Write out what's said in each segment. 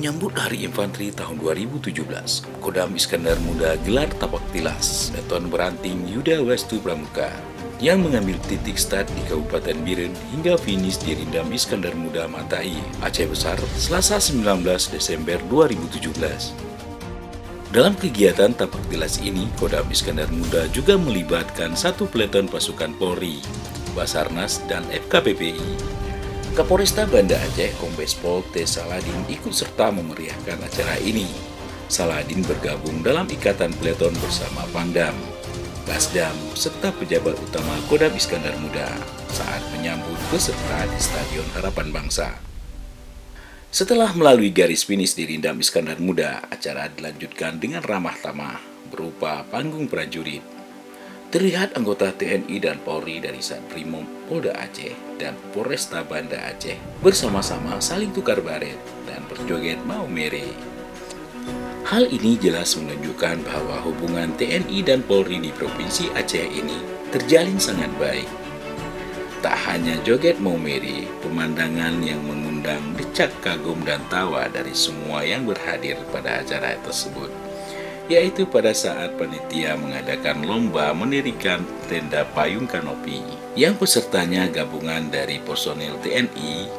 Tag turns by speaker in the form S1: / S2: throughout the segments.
S1: Menyambut Hari Infanteri tahun 2017, Kodam Iskandar Muda gelar tapak tilas Peleton Beranting Yuda Westu Pramuka yang mengambil titik start di Kabupaten Biren hingga finish di Rindam Iskandar Muda Matai, Aceh Besar, Selasa 19 Desember 2017. Dalam kegiatan tapak tilas ini, Kodam Iskandar Muda juga melibatkan satu peleton pasukan Polri, Basarnas, dan FKPPI. Kapolresta Banda Aceh, Kombes Pol T. Saladin ikut serta memeriahkan acara ini. Saladin bergabung dalam ikatan peleton bersama Pangdam, Basdam, serta pejabat utama Kodam Iskandar Muda saat menyambut peserta di Stadion Harapan Bangsa. Setelah melalui garis finish di Rindam Iskandar Muda, acara dilanjutkan dengan ramah tamah berupa panggung prajurit. Terlihat anggota TNI dan Polri dari Satrimob Polda Aceh dan Polresta Banda Aceh bersama-sama saling tukar baret dan berjoget mau mere. Hal ini jelas menunjukkan bahwa hubungan TNI dan Polri di Provinsi Aceh ini terjalin sangat baik. Tak hanya joget mau mere, pemandangan yang mengundang decak kagum dan tawa dari semua yang berhadir pada acara tersebut, yaitu pada saat panitia mengadakan lomba mendirikan tenda payung kanopi yang pesertanya gabungan dari personil TNI,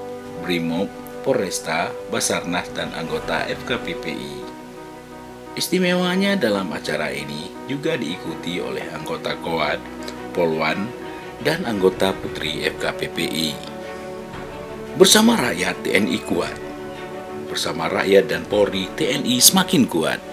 S1: Brimob, Polresta, Basarnas, dan anggota FKPPI. Istimewanya dalam acara ini juga diikuti oleh anggota Koat, Polwan, dan anggota Putri FKPPI. Bersama rakyat TNI kuat, bersama rakyat dan Polri TNI semakin kuat.